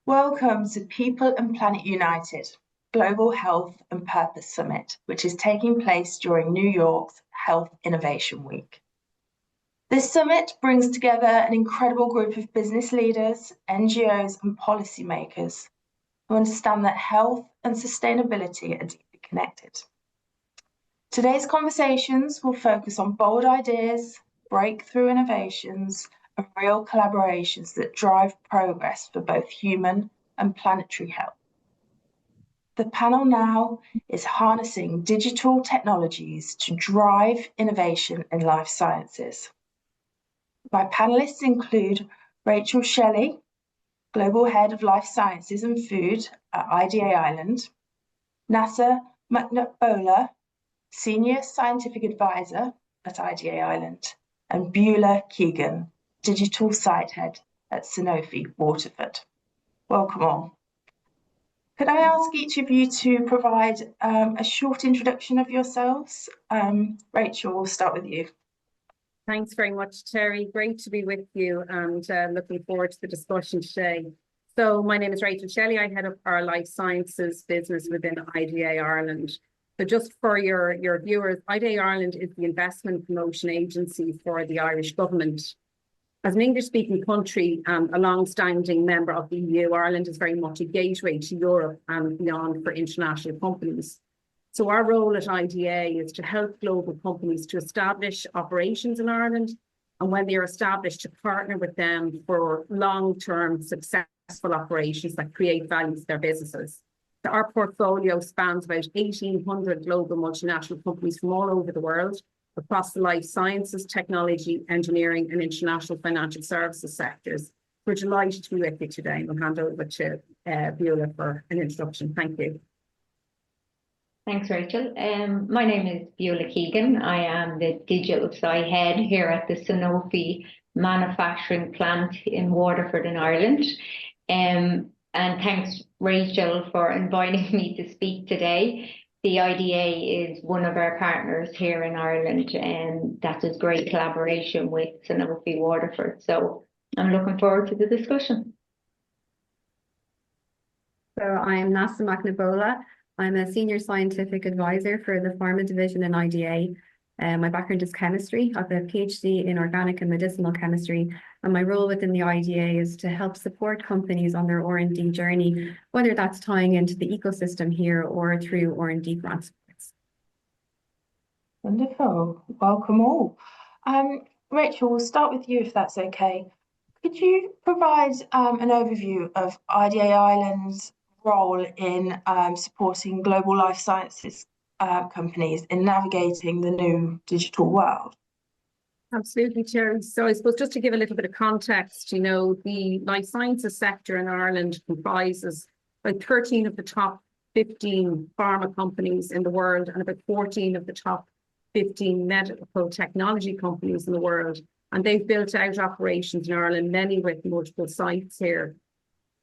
Welcome to People and Planet United, Global Health and Purpose Summit, which is taking place during New York's Health Innovation Week. This summit brings together an incredible group of business leaders, NGOs and policymakers who understand that health and sustainability are deeply connected. Today's conversations will focus on bold ideas, breakthrough innovations, and real collaborations that drive progress for both human and planetary health. The panel now is harnessing digital technologies to drive innovation in life sciences. My panelists include Rachel Shelly, Global Head of Life Sciences and Food at IDA Ireland, Neasa McNabola, Senior Scientific Advisor at IDA Ireland, and Beulah Keegan, Digital Site Head at Sanofi, Waterford. Welcome all. Could I ask each of you to provide a short introduction of yourselves? Rachel, we'll start with you. Thanks very much, Terry. Great to be with you and looking forward to the discussion today. So my name is Rachel Shelly. I head up our life sciences business within IDA Ireland. So just for your viewers, IDA Ireland is the investment promotion agency for the Irish government. As an English-speaking country and a long-standing member of the EU, Ireland is very much a gateway to Europe and beyond for international companies. So our role at IDA is to help global companies to establish operations in Ireland, and when they are established, to partner with them for long-term successful operations that create value for their businesses. Our portfolio spans about 1,800 global multinational companies from all over the world, across the life sciences, technology, engineering, and international financial services sectors. We're delighted to be with you today, and we'll hand over to Beulah for an introduction. Thank you. Thanks, Rachel. My name is Beulah Keegan. I am the digital site head here at the Sanofi manufacturing plant in Waterford in Ireland. And thanks, Rachel, for inviting me to speak today. The IDA is one of our partners here in Ireland, and that is great collaboration with Sanofi Waterford. So I'm looking forward to the discussion. So I'm Neasa McNabola. I'm a senior scientific advisor for the pharma division in IDA. My background is chemistry. I have a PhD in organic and medicinal chemistry, and my role within the IDA is to help support companies on their R&D journey, whether that's tying into the ecosystem here or through R&D grants. Wonderful. Welcome all. Rachel, we'll start with you if that's okay. Could you provide an overview of IDA Ireland's role in supporting global life sciences companies in navigating the new digital world? Absolutely, Terry. So I suppose just to give a little bit of context, you know, the life sciences sector in Ireland comprises about 13 of the top 15 pharma companies in the world and about 14 of the top 15 medical technology companies in the world. And they've built out operations in Ireland, many with multiple sites here.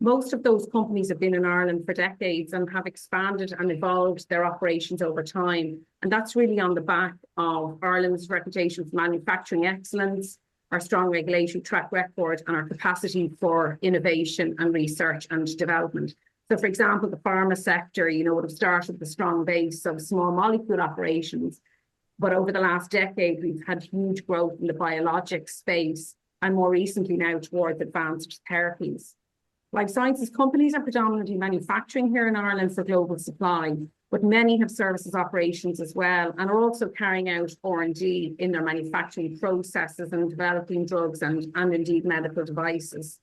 Most of those companies have been in Ireland for decades and have expanded and evolved their operations over time. And that's really on the back of Ireland's reputation for manufacturing excellence, our strong regulatory track record, and our capacity for innovation and research and development. So, for example, the pharma sector, you know, would have started with a strong base of small molecule operations. But over the last decade, we've had huge growth in the biologics space, and more recently now towards advanced therapies. Life sciences companies are predominantly manufacturing here in Ireland for global supply, but many have services operations as well and are also carrying out R&D in their manufacturing processes and developing drugs and indeed medical devices.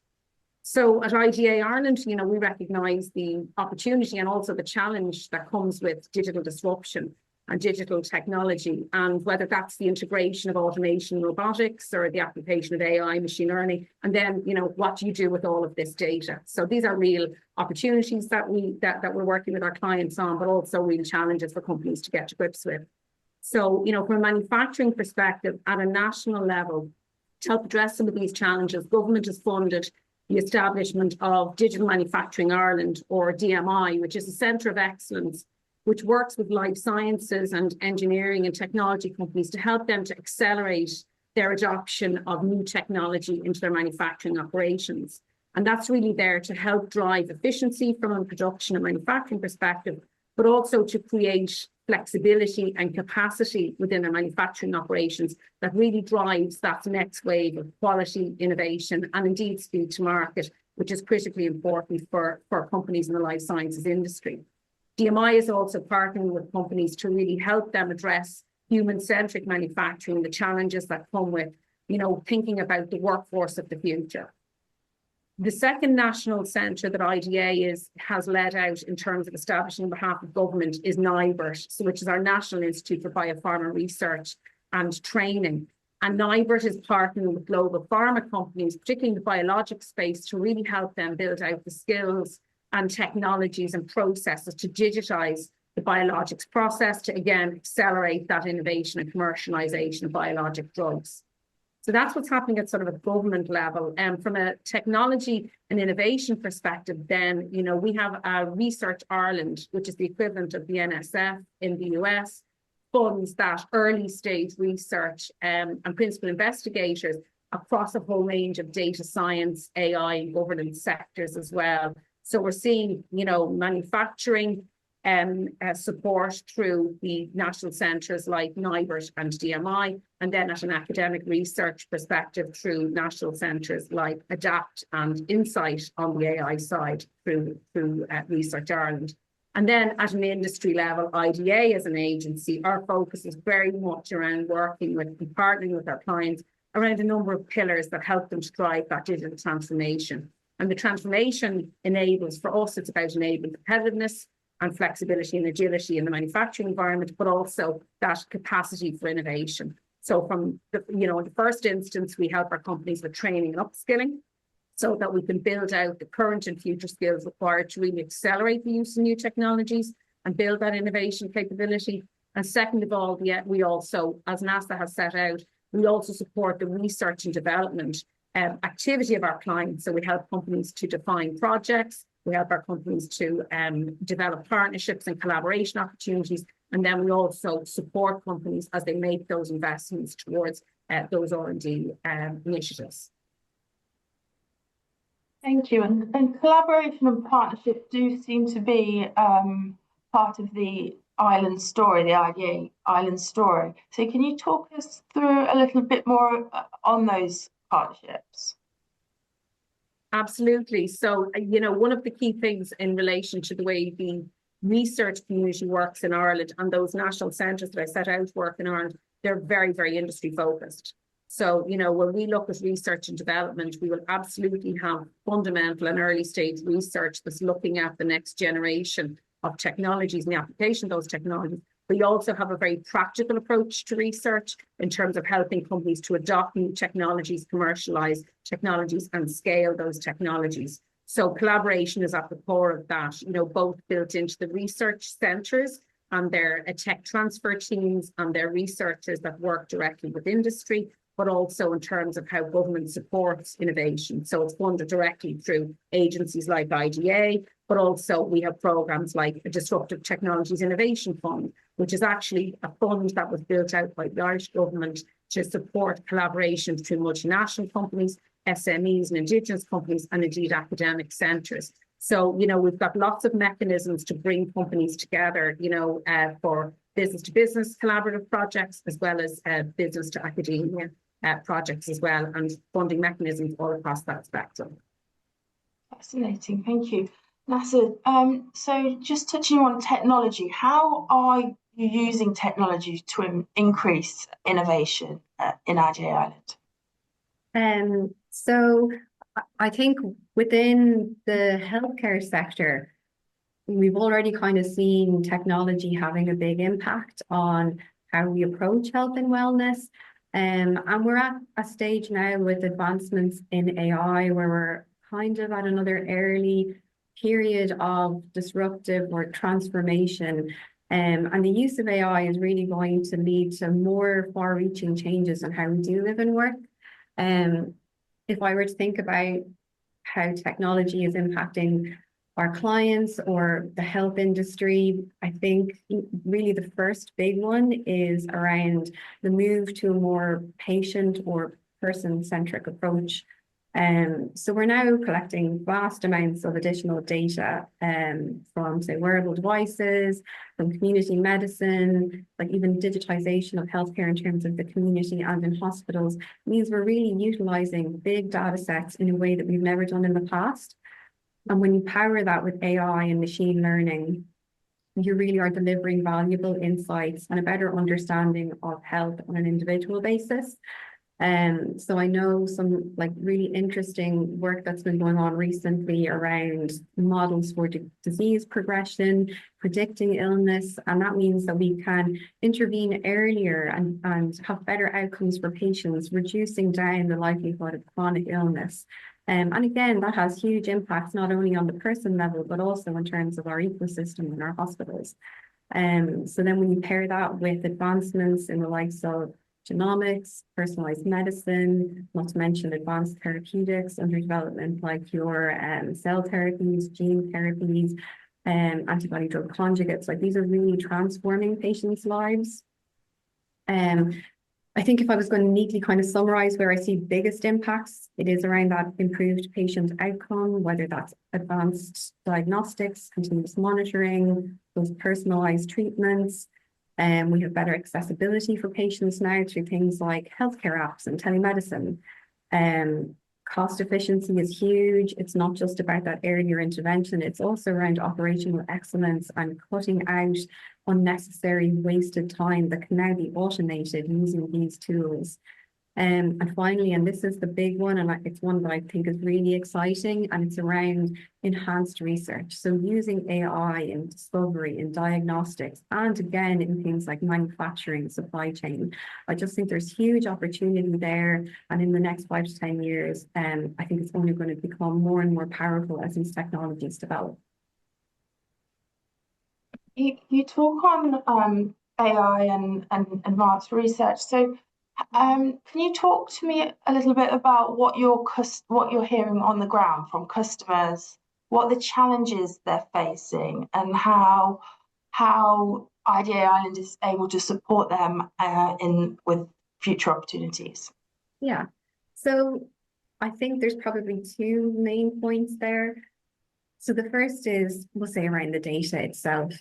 So at IDA Ireland, you know, we recognise the opportunity and also the challenge that comes with digital disruption and digital technology, and whether that's the integration of automation and robotics or the application of AI, machine learning, and then, you know, what do you do with all of this data? So these are real opportunities that we're working with our clients on, but also real challenges for companies to get to grips with. So, you know, from a manufacturing perspective, at a national level, to help address some of these challenges, government has funded the establishment of Digital Manufacturing Ireland, or DMI, which is a centre of excellence which works with life sciences and engineering and technology companies to help them to accelerate their adoption of new technology into their manufacturing operations. And that's really there to help drive efficiency from a production and manufacturing perspective, but also to create flexibility and capacity within our manufacturing operations that really drives that next wave of quality, innovation, and indeed speed to market, which is critically important for companies in the life sciences industry. DMI is also partnering with companies to really help them address human-centric manufacturing, the challenges that come with, thinking about the workforce of the future. The second national centre that IDA has led out in terms of establishing on behalf of government is NIBRT, which is our National Institute for Biopharma Research and Training. And NIBRT is partnering with global pharma companies, particularly in the biologic space, to really help them build out the skills and technologies and processes to digitise the biologics process to, again, accelerate that innovation and commercialisation of biologic drugs. So that's what's happening at sort of a government level. And from a technology and innovation perspective, then, we have Research Ireland, which is the equivalent of the NSF in the US, funds that early stage research and principal investigators across a whole range of data science, AI, and governance sectors as well. So we're seeing, manufacturing support through the national centres like NIBRT and DMI, and then at an academic research perspective through national centres like ADAPT and Insight on the AI side through Research Ireland. And then at an industry level, IDA as an agency, our focus is very much around working with and partnering with our clients around a number of pillars that help them to drive that digital transformation. And the transformation enables, for us, it's about enabling competitiveness and flexibility and agility in the manufacturing environment, but also that capacity for innovation. So from in the first instance, we help our companies with training and upskilling so that we can build out the current and future skills required to really accelerate the use of new technologies and build that innovation capability. And second of all, we also, as Neasa has set out, we also support the research and development activity of our clients. So we help companies to define projects, we help our companies to develop partnerships and collaboration opportunities, and then we also support companies as they make those investments towards those R&D initiatives. Thank you. And collaboration and partnership do seem to be part of the island story, the IDA island story. So can you talk us through a little bit more on those partnerships? Absolutely. So, one of the key things in relation to the way the research community works in Ireland and those national centres that I set out work in Ireland, they're very, very industry focused. So, when we look at research and development, we will absolutely have fundamental and early stage research that's looking at the next generation of technologies and the application of those technologies. We also have a very practical approach to research in terms of helping companies to adopt new technologies, commercialize technologies, and scale those technologies. So collaboration is at the core of that, both built into the research centres and their tech transfer teams and their researchers that work directly with industry, but also in terms of how government supports innovation. So it's funded directly through agencies like IDA, but also we have programs like a Disruptive Technologies Innovation Fund, which is actually a fund that was built out by the Irish government to support collaboration between multinational companies, SMEs and Indigenous companies, and indeed academic centres. So, we've got lots of mechanisms to bring companies together, for business to business collaborative projects, as well as business to academia projects as well, and funding mechanisms all across that spectrum. Fascinating, thank you. Neasa, so just touching on technology, how are you using technology to increase innovation in IDA Ireland? So I think within the healthcare sector, we've already kind of seen technology having a big impact on how we approach health and wellness. And we're at a stage now with advancements in AI where we're kind of at another early period of disruptive or transformation. And the use of AI is really going to lead to more far-reaching changes in how we do live and work. If I were to think about how technology is impacting our clients or the health industry, I think really the first big one is around the move to a more patient or person-centric approach So we're now collecting vast amounts of additional data from, say, wearable devices, from community medicine, like even digitization of healthcare in terms of the community and in hospitals, means we're really utilizing big data sets in a way that we've never done in the past. And when you power that with AI and machine learning, you really are delivering valuable insights and a better understanding of health on an individual basis. So I know some like really interesting work that's been going on recently around models for disease progression, predicting illness, and that means that we can intervene earlier and have better outcomes for patients, reducing down the likelihood of chronic illness. And again, that has huge impacts not only on the person level, but also in terms of our ecosystem and our hospitals. So then when you pair that with advancements in the likes of genomics, personalized medicine, not to mention advanced therapeutics under development like your cell therapies, gene therapies, antibody drug conjugates, like these are really transforming patients' lives. I think if I was going to neatly kind of summarize where I see biggest impacts, it is around that improved patient outcome, whether that's advanced diagnostics, continuous monitoring, those personalized treatments. We have better accessibility for patients now through things like healthcare apps and telemedicine. Cost efficiency is huge. It's not just about that earlier intervention. It's also around operational excellence and cutting out unnecessary wasted time that can now be automated using these tools. And finally, and this is the big one, and it's one that I think is really exciting, and it's around enhanced research. So using AI in discovery, in diagnostics, and again, in things like manufacturing, supply chain. I just think there's huge opportunity there. And in the next 5 to 10 years, I think it's only going to become more and more powerful as these technologies develop. You talk on AI and advanced research. So can you talk to me a little bit about what you're hearing on the ground from customers, what the challenges they're facing, and how IDA Ireland is able to support them with future opportunities? Yeah, so I think there's probably 2 main points there. So the first is, we'll say, around the data itself.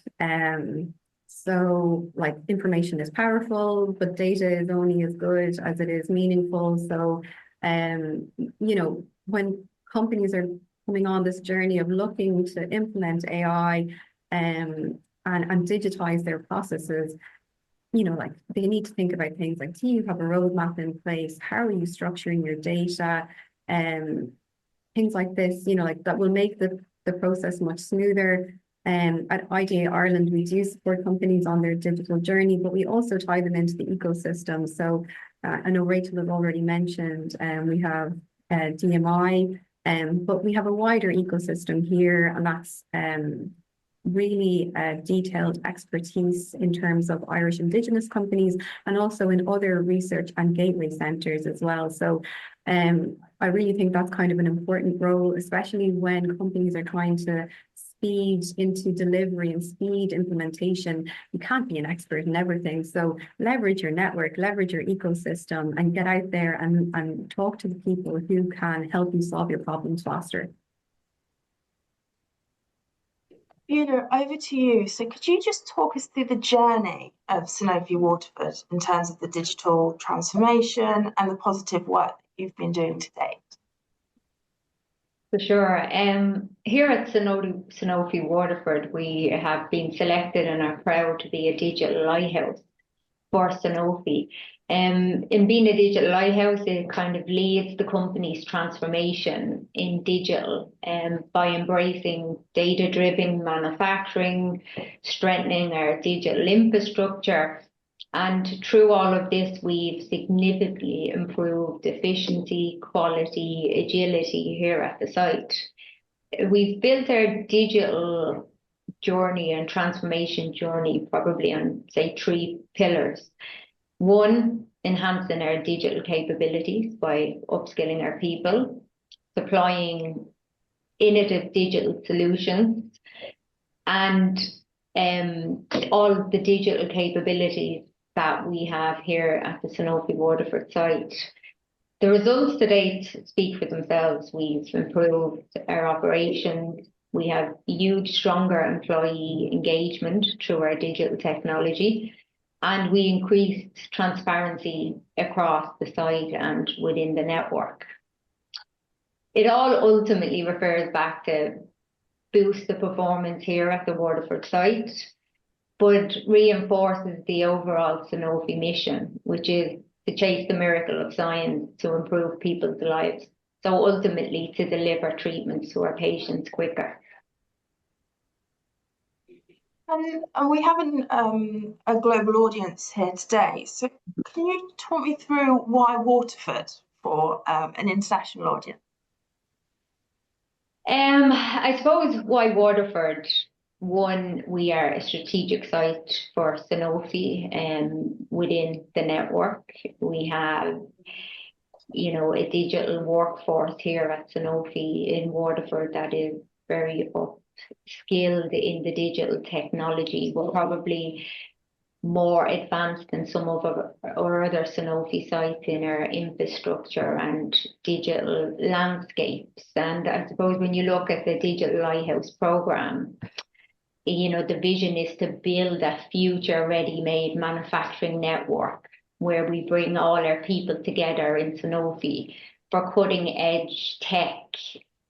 So like information is powerful, but data is only as good as it is meaningful. So, you know, when companies are coming on this journey of looking to implement AI and digitize their processes, you know, like they need to think about things like, do you have a roadmap in place? How are you structuring your data? Things like this, you know, like that will make the process much smoother. At IDA Ireland, we do support companies on their digital journey, but we also tie them into the ecosystem. So I know Rachel has already mentioned, we have DMI, but we have a wider ecosystem here, and that's really detailed expertise in terms of Irish Indigenous companies and also in other research and gateway centres as well. So I really think that's kind of an important role, especially when companies are trying to speed into delivery and speed implementation. You can't be an expert in everything. So leverage your network, leverage your ecosystem, and get out there and talk to the people who can help you solve your problems faster. Beulah, over to you. So could you just talk us through the journey of Sanofi Waterford in terms of the digital transformation and the positive work that you've been doing to date? For sure. Here at Sanofi Waterford, we have been selected and are proud to be a digital lighthouse for Sanofi. In being a digital lighthouse, it kind of leads the company's transformation in digital by embracing data-driven manufacturing, strengthening our digital infrastructure. And through all of this, we've significantly improved efficiency, quality, agility here at the site. We've built our digital journey and transformation journey probably on, say, 3 pillars. 1, enhancing our digital capabilities by upskilling our people, supplying innovative digital solutions, and all the digital capabilities that we have here at the Sanofi Waterford site. The results to date speak for themselves. We've improved our operations. We have huge, stronger employee engagement through our digital technology, and we increased transparency across the site and within the network. It all ultimately refers back to boost the performance here at the Waterford site, but reinforces the overall Sanofi mission, which is to chase the miracle of science to improve people's lives. So ultimately to deliver treatments to our patients quicker. And we have a global audience here today. So can you talk me through why Waterford for an international audience? I suppose why Waterford. One, we are a strategic site for Sanofi within the network. We have, a digital workforce here at Sanofi in Waterford that is very skilled in the digital technology. We're probably more advanced than some of our other Sanofi sites in our infrastructure and digital landscapes. And I suppose when you look at the Digital Lighthouse programme, the vision is to build a future ready-made manufacturing network where we bring all our people together in Sanofi for cutting-edge tech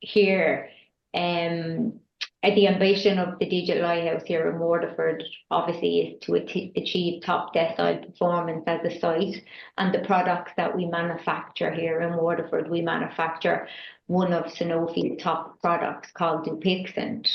here. The ambition of the Digital Lighthouse here in Waterford obviously is to achieve top decile performance as a site, and the products that we manufacture here in Waterford, we manufacture one of Sanofi's top products called Dupixent.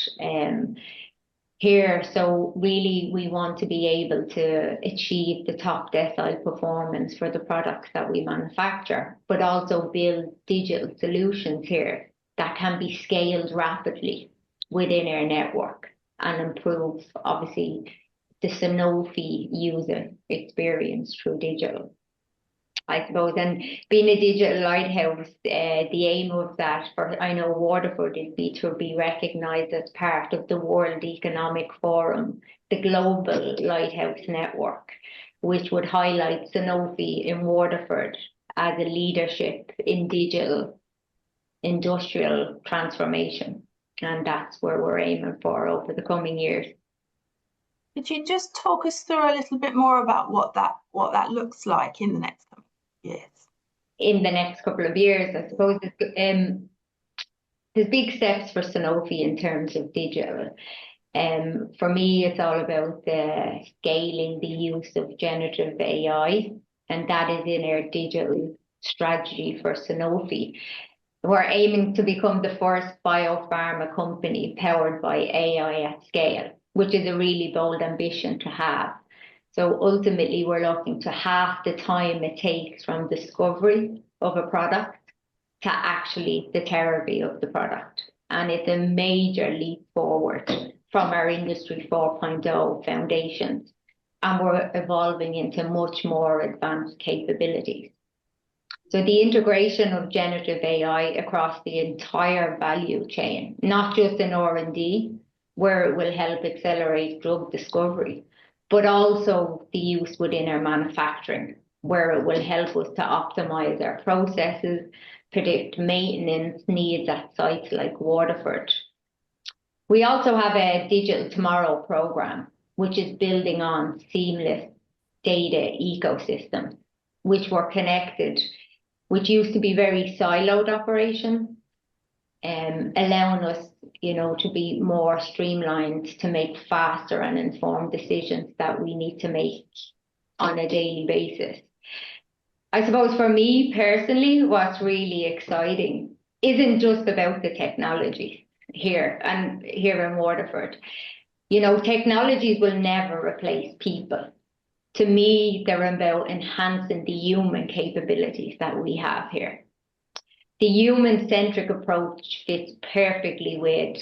Here, so really we want to be able to achieve the top decile performance for the products that we manufacture, but also build digital solutions here that can be scaled rapidly within our network and improve, obviously, the Sanofi user experience through digital. I suppose, and being a digital lighthouse, the aim of that I know Waterford is to be recognised as part of the World Economic Forum, the Global Lighthouse Network, which would highlight Sanofi in Waterford as a leadership in digital industrial transformation. And that's where we're aiming for over the coming years. Could you just talk us through a little bit more about what that looks like in the next couple of years? In the next couple of years, I suppose there's big steps for Sanofi in terms of digital. For me, it's all about scaling the use of generative AI, and that is in our digital strategy for Sanofi. We're aiming to become the first biopharma company powered by AI at scale, which is a really bold ambition to have. So ultimately, we're looking to half the time it takes from discovery of a product to actually the therapy of the product. And it's a major leap forward from our Industry 4.0 foundations. And we're evolving into much more advanced capabilities. So the integration of generative AI across the entire value chain, not just in R&D, where it will help accelerate drug discovery, but also the use within our manufacturing, where it will help us to optimize our processes, predict maintenance needs at sites like Waterford. We also have a Digital Tomorrow program, which is building on seamless data ecosystem, which were connected, which used to be very siloed operation, allowing us, to be more streamlined, to make faster and informed decisions that we need to make on a daily basis. I suppose for me personally, what's really exciting isn't just about the technology here in Waterford. Technologies will never replace people. To me, they're about enhancing the human capabilities that we have here. The human-centric approach fits perfectly with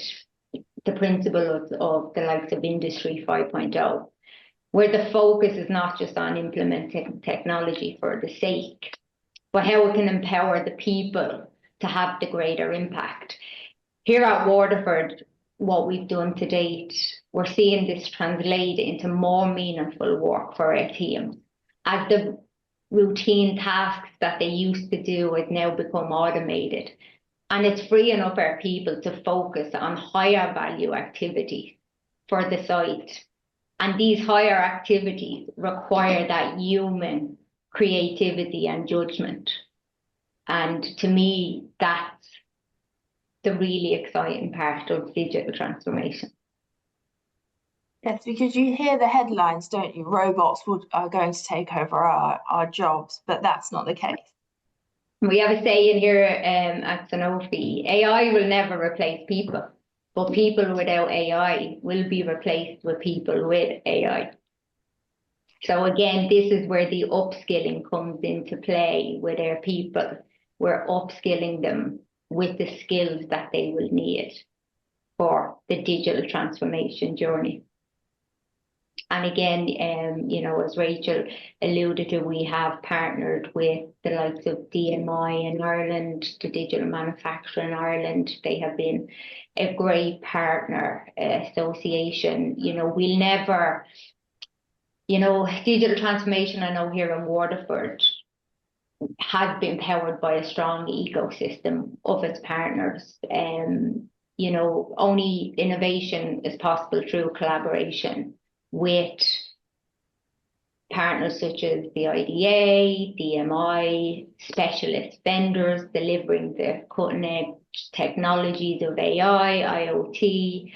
the principles of the likes of Industry 5.0, where the focus is not just on implementing technology for the sake, but how it can empower the people to have the greater impact. Here at Waterford, what we've done to date, we're seeing this translate into more meaningful work for our teams as the routine tasks that they used to do has now become automated. And it's freeing up our people to focus on higher value activities for the site. And these higher activities require that human creativity and judgment. And to me, that's the really exciting part of digital transformation. Yes, because you hear the headlines, don't you? Robots are going to take over our jobs, but that's not the case. We have a saying here at Sanofi, AI will never replace people, but people without AI will be replaced with people with AI. So again, this is where the upskilling comes into play with our people. We're upskilling them with the skills that they will need for the digital transformation journey. And again, you know, as Rachel alluded to, we have partnered with the likes of DMI in Ireland, the Digital Manufacturer in Ireland. They have been a great partner association. You know, we'll never, you know, digital transformation, I know here in Waterford, has been powered by a strong ecosystem of its partners. You know, only innovation is possible through collaboration with partners such as the IDA, DMI, specialist vendors delivering the cutting edge technologies of AI, IoT,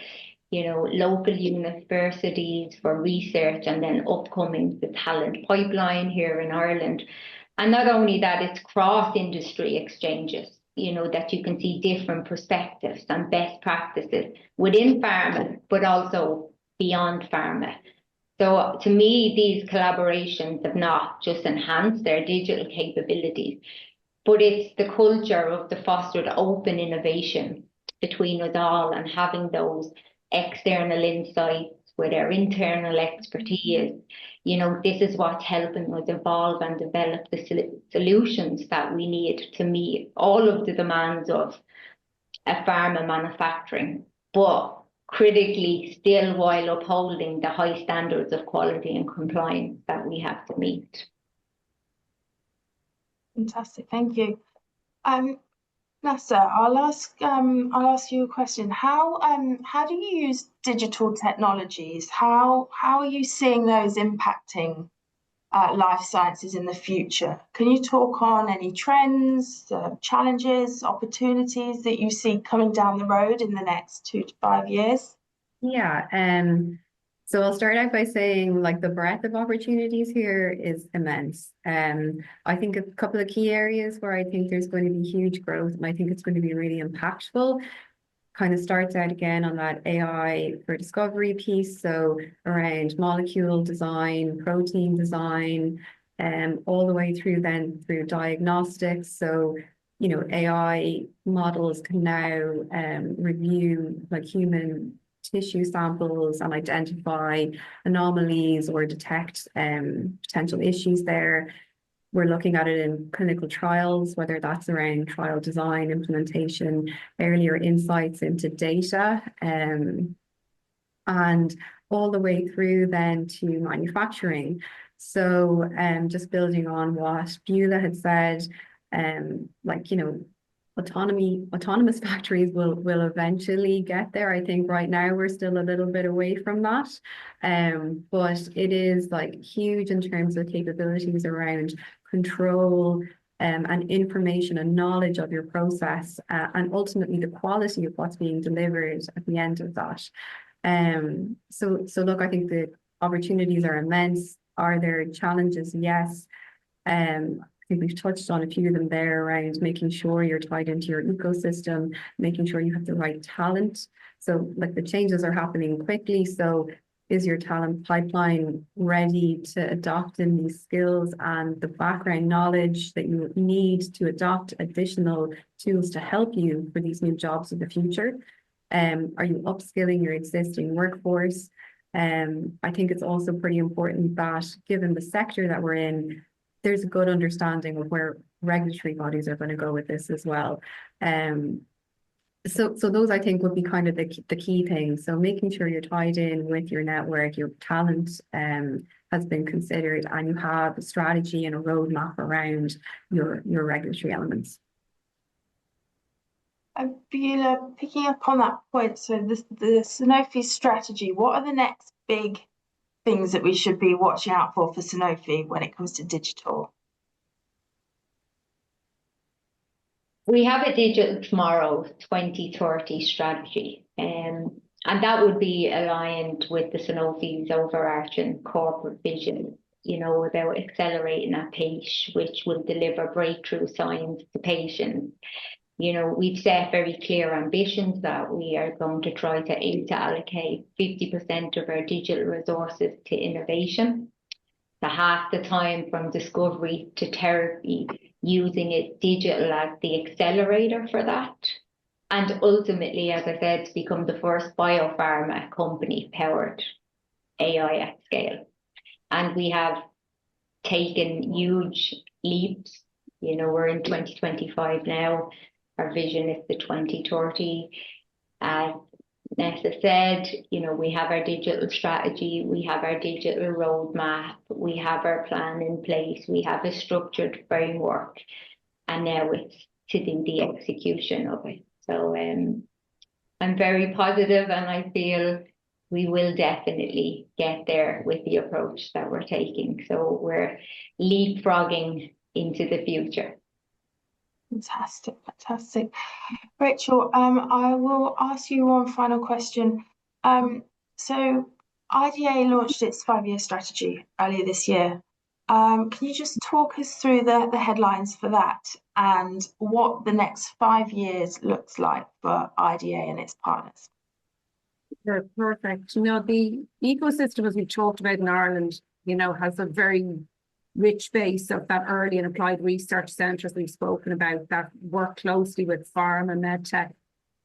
you know, local universities for research, and then upcoming the talent pipeline here in Ireland. And not only that, it's cross-industry exchanges, you know, that you can see different perspectives and best practices within pharma, but also beyond pharma. So to me, these collaborations have not just enhanced their digital capabilities, but it's the culture of the fostered open innovation between us all, and having those external insights with our internal expertise. You know, this is what's helping us evolve and develop the solutions that we need to meet all of the demands of a pharma manufacturing, but critically still while upholding the high standards of quality and compliance that we have to meet. Fantastic, thank you. Neasa, I'll ask you a question. How do you use digital technologies? How are you seeing those impacting life sciences in the future? Can you talk on any trends, challenges, opportunities that you see coming down the road in the next 2 to 5 years? Yeah, so I'll start out by saying, like, the breadth of opportunities here is immense. I think a couple of key areas where I think there's going to be huge growth, and I think it's going to be really impactful, kind of starts out again on that AI for discovery piece. So around molecule design, protein design, all the way through then through diagnostics. So, you know, AI models can now review like human tissue samples and identify anomalies or detect potential issues there. We're looking at it in clinical trials, whether that's around trial design, implementation, earlier insights into data, and all the way through then to manufacturing. So just building on what Beulah had said, like, you know, autonomous factories will eventually get there. I think right now we're still a little bit away from that, but it is like huge in terms of capabilities around control and information and knowledge of your process, and ultimately the quality of what's being delivered at the end of that. So look, I think the opportunities are immense. Are there challenges? Yes. I think we've touched on a few of them there around making sure you're tied into your ecosystem, making sure you have the right talent. So like the changes are happening quickly. So is your talent pipeline ready to adopt in these skills and the background knowledge that you need to adopt additional tools to help you for these new jobs of the future? Are you upskilling your existing workforce? I think it's also pretty important that given the sector that we're in, there's a good understanding of where regulatory bodies are going to go with this as well. So those I think would be kind of the key things. So making sure you're tied in with your network, your talent has been considered, and you have a strategy and a roadmap around your regulatory elements. Beulah, picking up on that point, so the Sanofi strategy, what are the next big things that we should be watching out for Sanofi when it comes to digital? We have a Digital Tomorrow 2030 strategy, and that would be aligned with the Sanofi's overarching corporate vision, you know, about accelerating at pace, which will deliver breakthrough science to patients. You know, we've set very clear ambitions that we are going to try to aim to allocate 50% of our digital resources to innovation, to half the time from discovery to therapy, using it digital as the accelerator for that. And ultimately, as I said, to become the first biopharma company powered AI at scale. And we have taken huge leaps. You know, we're in 2025 now. Our vision is the 2030. As Neasa said, you know, we have our digital strategy, we have our digital roadmap, we have our plan in place, we have a structured framework, and now it's to do the execution of it. So I'm very positive, and I feel we will definitely get there with the approach that we're taking. So we're leapfrogging into the future. Fantastic, fantastic. Rachel, I will ask you one final question. So IDA launched its 5-year strategy earlier this year. Can you just talk us through the headlines for that and what the next 5 years looks like for IDA and its partners? Sure, perfect. You know, the ecosystem, as we talked about in Ireland, you know, has a very rich base of that early and applied research centres we've spoken about that work closely with pharma, medtech,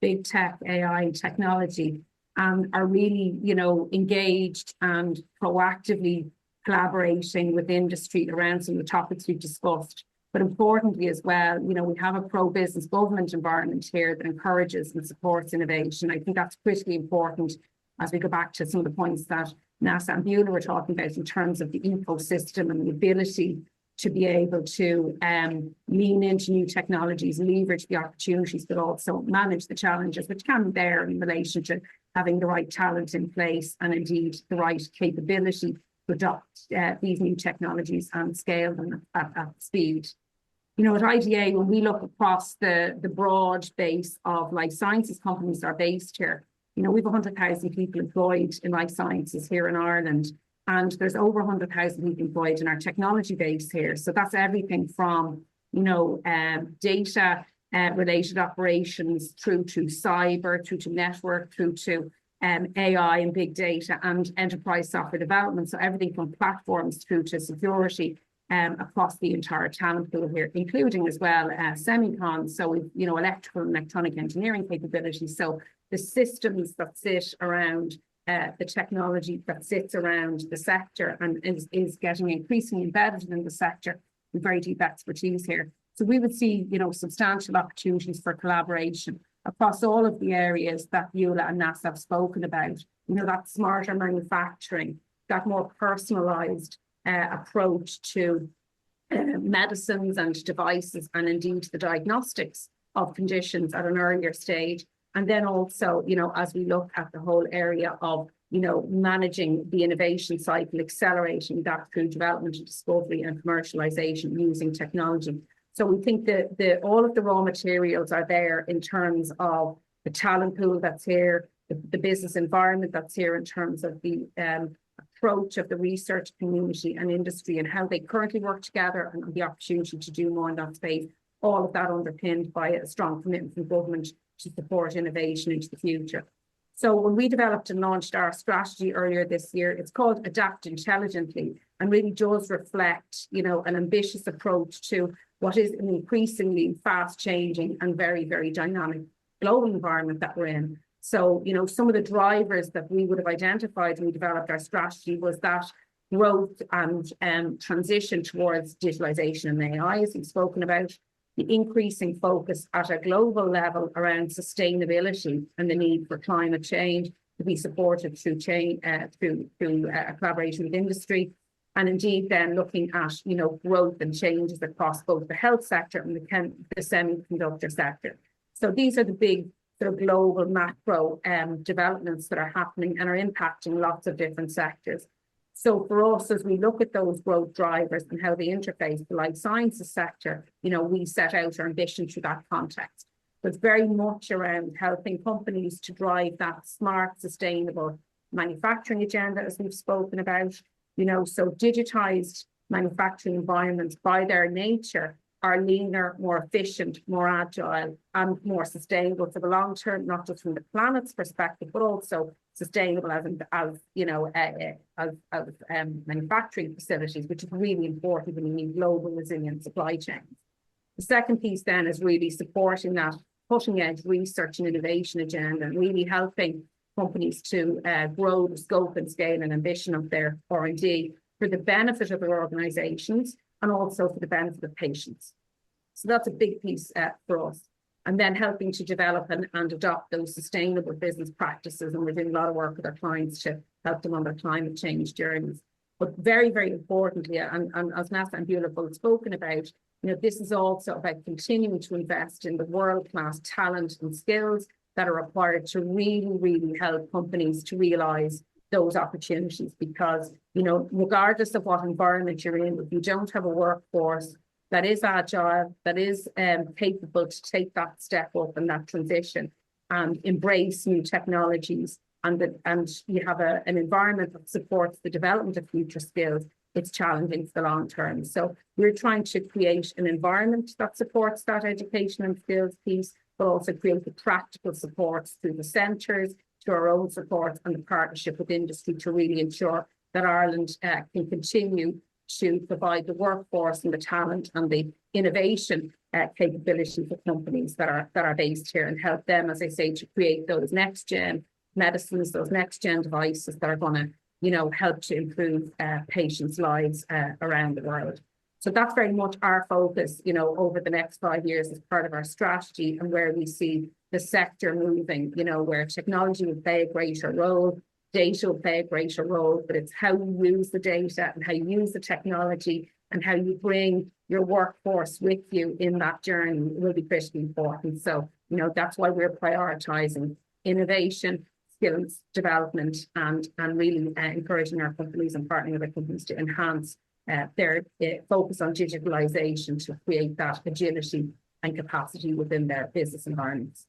big tech, AI and technology, and are really, you know, engaged and proactively collaborating with industry around some of the topics we've discussed. But importantly as well, you know, we have a pro-business government environment here that encourages and supports innovation. I think that's critically important as we go back to some of the points that Neasa and Beulah were talking about in terms of the ecosystem and the ability to be able to lean into new technologies, leverage the opportunities, but also manage the challenges which can be there in relation to having the right talent in place and indeed the right capability to adopt these new technologies and scale them at speed. You know, at IDA, when we look across the broad base of life sciences companies that are based here, you know, we've 100,000 people employed in life sciences here in Ireland, and there's over 100,000 people employed in our technology base here. So that's everything from, you know, data related operations through to cyber, through to network, through to AI and big data and enterprise software development. So everything from platforms through to security across the entire talent pool here, including as well semicon. So we've, you know, electrical and electronic engineering capabilities. So the systems that sit around the technology that sits around the sector and is getting increasingly embedded in the sector with very deep expertise here. So we would see, you know, substantial opportunities for collaboration across all of the areas that Beulah and Neasa have spoken about. You know, that smarter manufacturing, that more personalised approach to medicines and devices, and indeed the diagnostics of conditions at an earlier stage. And then also, you know, as we look at the whole area of, you know, managing the innovation cycle, accelerating that through development and discovery and commercialization using technology. So we think that all of the raw materials are there in terms of the talent pool that's here, the business environment that's here in terms of the approach of the research community and industry and how they currently work together and the opportunity to do more in that space. All of that underpinned by a strong commitment from government to support innovation into the future. So when we developed and launched our strategy earlier this year, it's called Adapt Intelligently, and really does reflect, you know, an ambitious approach to what is an increasingly fast changing and very, very dynamic global environment that we're in. So, you know, some of the drivers that we would have identified when we developed our strategy was that growth and transition towards digitalization and AI, as we've spoken about, the increasing focus at a global level around sustainability and the need for climate change to be supported through collaboration with industry, and indeed then looking at, you know, growth and changes across both the health sector and the semiconductor sector. So these are the big sort of global macro developments that are happening and are impacting lots of different sectors. So for us, as we look at those growth drivers and how they interface with the life sciences sector, you know, we set out our ambition through that context. But it's very much around helping companies to drive that smart, sustainable manufacturing agenda, as we've spoken about. You know, so digitized manufacturing environments by their nature are leaner, more efficient, more agile, and more sustainable for the long term, not just from the planet's perspective, but also sustainable as you know, as manufacturing facilities, which is really important when you need global resilient supply chains. The second piece then is really supporting that cutting edge research and innovation agenda and really helping companies to grow the scope and scale and ambition of their R&D for the benefit of their organizations and also for the benefit of patients. So that's a big piece for us. And then helping to develop and adopt those sustainable business practices. And we're doing a lot of work with our clients to help them on their climate change journeys. But very, very importantly, and as Neasa and Beulah both spoken about, you know, this is also about continuing to invest in the world-class talent and skills that are required to really, really help companies to realize those opportunities. Because, you know, regardless of what environment you're in, if you don't have a workforce that is agile, that is capable to take that step up and that transition and embrace new technologies, and you have an environment that supports the development of future skills, it's challenging for the long term. So we're trying to create an environment that supports that education and skills piece, but also create the practical supports through the centres, through our own support and the partnership with industry to really ensure that Ireland can continue to provide the workforce and the talent and the innovation capabilities of companies that are based here, and help them, as I say, to create those next gen medicines, those next gen devices that are going to, you know, help to improve patients' lives around the world. So that's very much our focus, you know, over the next 5 years as part of our strategy, and where we see the sector moving, you know, where technology will play a greater role, data will play a greater role, but it's how you use the data and how you use the technology and how you bring your workforce with you in that journey will be critically important. So, you know, that's why we're prioritising innovation, skills development, and really encouraging our companies and partnering with our companies to enhance their focus on digitalisation to create that agility and capacity within their business environments.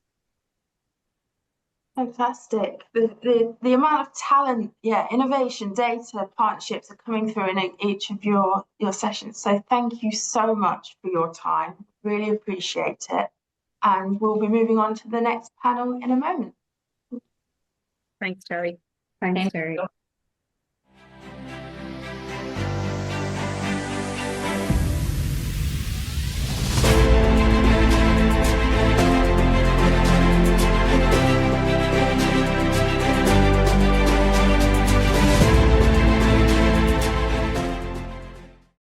Fantastic. The amount of talent, innovation, data, partnerships are coming through in each of your sessions. So thank you so much for your time. Really appreciate it. And we'll be moving on to the next panel in a moment. Thanks, Terry. Thanks, Terry.